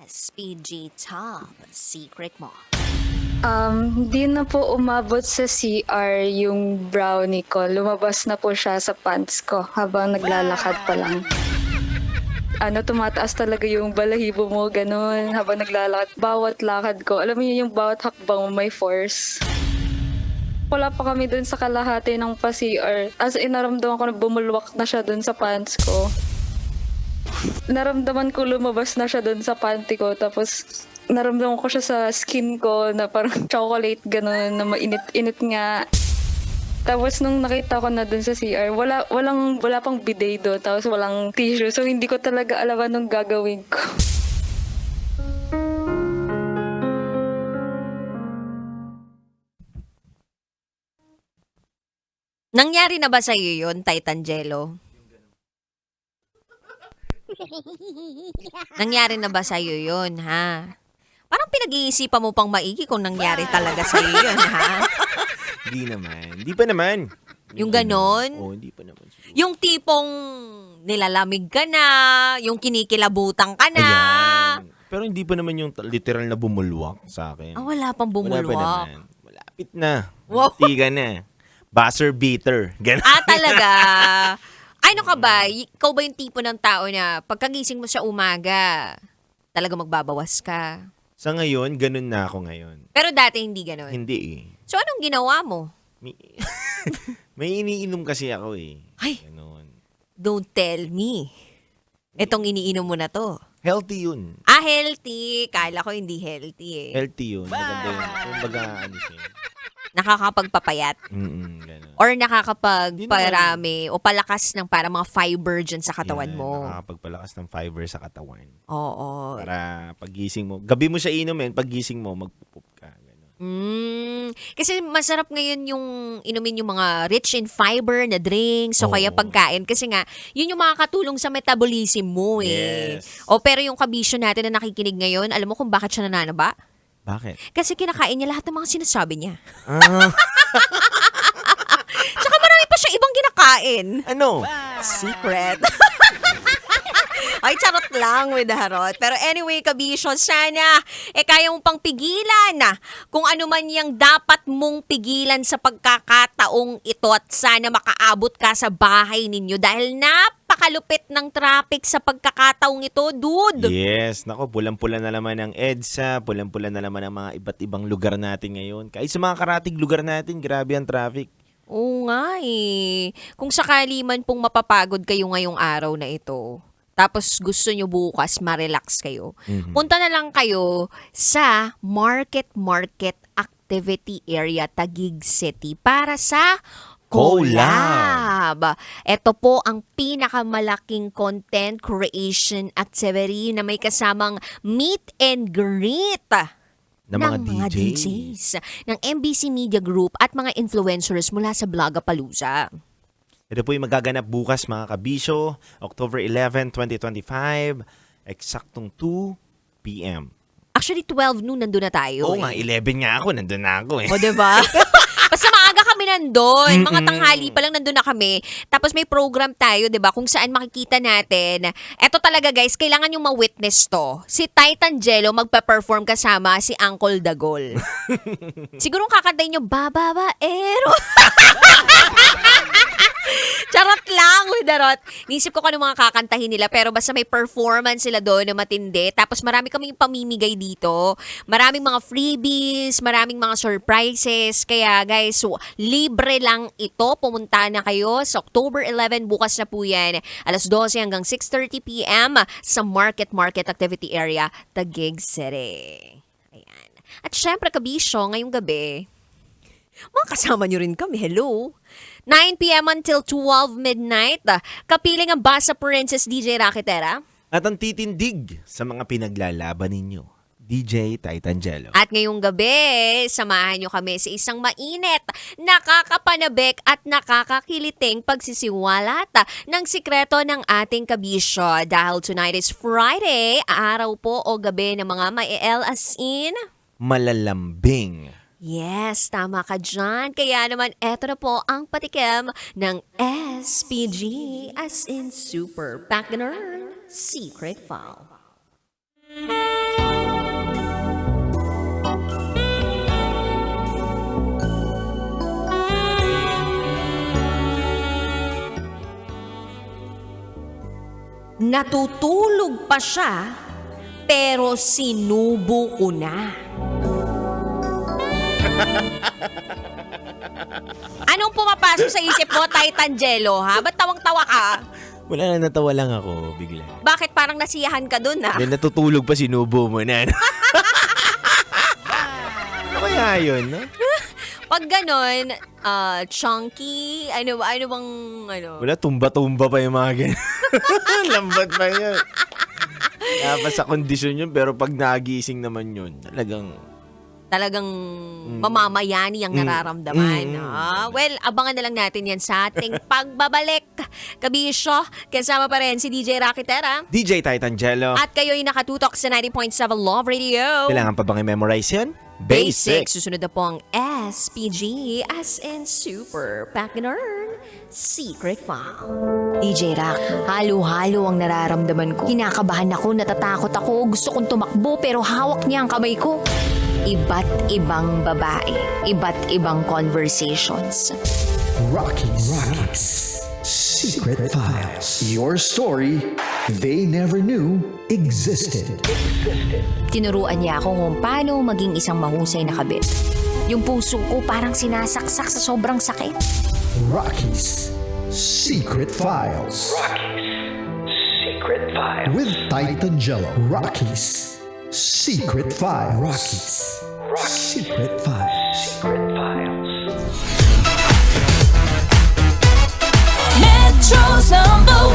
SPG Top Secret mo? Hindi na po umabot sa CR yung brownie ko. Lumabas na po siya sa pants ko habang naglalakad pa lang. Tumataas talaga yung balahibo mo, ganun, habang naglalakad. Bawat lakad ko, alam mo yun, yung bawat hakbang mo may force. Wala pa kami dun sa kalahati ng pa-CR. As in, naramdaman ko na bumulwak na siya dun sa pants ko. Naramdaman ko lumabas na siya dun sa panty ko. Tapos, naramdaman ko siya sa skin ko na parang chocolate, gano'n, na mainit-init nga. Tapos, nung nakita ko na dun sa CR, wala pang bidet doon. Tapos, walang tissue. So, hindi ko talaga alam anong gagawin ko. Nangyari na ba sa'yo yun, Titangelo? Nangyari na ba sa'yo yun, ha? Parang pinag-iisipan mo pang maigi kung nangyari talaga sa'yo yun, ha? Hindi naman. Hindi pa naman. Yung ganon? Oo, hindi pa naman. Siguro. Yung tipong nilalamig ka na, yung kinikilabutan ka na. Ayan. Pero hindi pa naman yung literal na bumulwak sa akin. Wala pang Wala pa bumulwak. naman. Malapit na. Wow. Tiga na. Buzzer beater. Ganon. Talaga? Ano ka ba? Ikaw ba yung tipo ng tao na pagkagising mo sa umaga, talaga magbabawas ka? Sa ngayon, ganun na ako ngayon. Pero dati hindi ganon. Hindi eh. So anong ginawa mo? May, may iniinom kasi ako eh. Ay. Ganon. Don't tell me. Etong iniinom mo na to. Healthy yun. Healthy. Kala ko hindi healthy eh. Healthy yun. Maganda yun. Kumbaga, ano siya. Nakakapagpapayat. Ganon. Or nakakapagparami o palakas ng para mga fiber dyan sa katawan Yan, mo. Nakakapagpalakas ng fiber sa katawan. Oo. Para pagising mo. Gabi mo siya inumin, pagising mo, magpupup ka. Ganon. Kasi masarap ngayon yung inumin yung mga rich in fiber na drinks o kaya Oo. pagkain. Kasi nga, yun yung makakatulong sa metabolism mo eh. Yes. Pero yung kabisyo natin na nakikinig ngayon, alam mo kung bakit siya nananaba? Bakit? Kasi kinakain niya lahat ng mga sinasabi niya. Ah, Tsaka marami pa siya ibang kinakain. ano? Secret. Ay, charot lang with Harot. Pero anyway, kabisyo, sana kaya mong pang pigilan kung ano man yung dapat mong pigilan sa pagkakataong ito at sana makaabot ka sa bahay ninyo dahil napakalupit ng traffic sa pagkakataong ito, dude. Yes. Nako, pulang-pula na naman ang EDSA, pulang-pula na naman ang mga iba't ibang lugar natin ngayon. Kahit sa mga karatig lugar natin, grabe ang traffic. Oo nga eh. Kung sakali man pong mapapagod kayo ngayong araw na ito, tapos gusto nyo bukas ma-relax kayo, punta na lang kayo sa Market Activity Area Taguig City para sa collab. Ito po ang pinakamalaking content creation activity na may kasamang meet and greet Na mga DJs. ng MBC Media Group at mga influencers mula sa Blogapalooza. Ito po yung magaganap bukas mga kabisyo, October 11, 2025, eksaktong 2 p.m. Actually, 12 noon nandun na tayo. Oo nga, 11 nga ako, nandun na ako eh. O, diba? Basta maaga kami nandun. Mga tanghali pa lang nandun na kami. Tapos may program tayo, diba? Kung saan makikita natin. Eto talaga guys, kailangan yung ma-witness to. Si Titangelo magpa-perform kasama si Uncle Dagol. Siguro kakantayin nyo, Babaero. Charot lang, with Darot. Nisip ko kung ano mga kakantahin nila, pero basta may performance sila doon na matindi. Tapos marami kaming pamimigay dito. Maraming mga freebies, maraming mga surprises. Kaya guys, libre lang ito. Pumunta na kayo sa October 11, bukas na po yan. Alas 12 hanggang 6:30 p.m. sa Market Activity Area, Taguig City. Ayan. At syempre, kabisyo, ngayong gabi, mga kasama nyo rin kami. Hello. 9 p.m. until 12 midnight. Kapiling ang Basa Princess DJ Raketera. At ang titindig sa mga pinaglalaban ninyo, DJ Titangelo. At ngayong gabi, samahan nyo kami sa isang mainit, nakakapanabik at nakakakiliting pagsisiwalat ng sikreto ng ating kabisyo. Dahil tonight is Friday, araw po o gabi ng mga ma-el as in Malalambing. Yes, tama ka dyan. Kaya naman, eto na po ang patikim ng SPG as in Super Packaner Secret File. Natutulog pa siya, pero sinubo ko na. Anong pumapasok sa isip mo, Titangelo, ha? Ba't tawang-tawa ka? Wala na, natawa lang ako bigla. Bakit parang nasiyahan ka dun, ha? Then natutulog pa, sinubo mo na. Ano kaya yun, no? Pag ganon, chunky, ano bang, Wala, tumba-tumba pa yung mga ganyan. Lambat pa yun. Dapat sa kondisyon yun, pero pag nagising naman yun, talagang mamamayani ang nararamdaman. Ha? Well, abangan na lang natin yan sa ating pagbabalik. Kabisyo, kasama pa rin si DJ Rocky Terra. DJ Titangelo. At kayo'y nakatutok sa 90.7 Love Radio. Kailangan pa bang i-memorize yun? Basic. Susunod na po ang SPG, as in Super Packinern Secret File. DJ Rock, halo-halo ang nararamdaman ko. Kinakabahan ako, natatakot ako, gusto kong tumakbo pero hawak niya ang kamay ko. Iba't ibang babae, iba't ibang conversations. Rockies. Secret Files. Your story they never knew existed. Tinuruan niya ako kung paano maging isang mahusay na kabit. Yung puso ko parang sinasaksak sa sobrang sakit. Rockies. Secret Files. Secret Files. With Titangelo. Rockies. Secret Files. Rockies. Secret Files. Secret Files. Metro's #1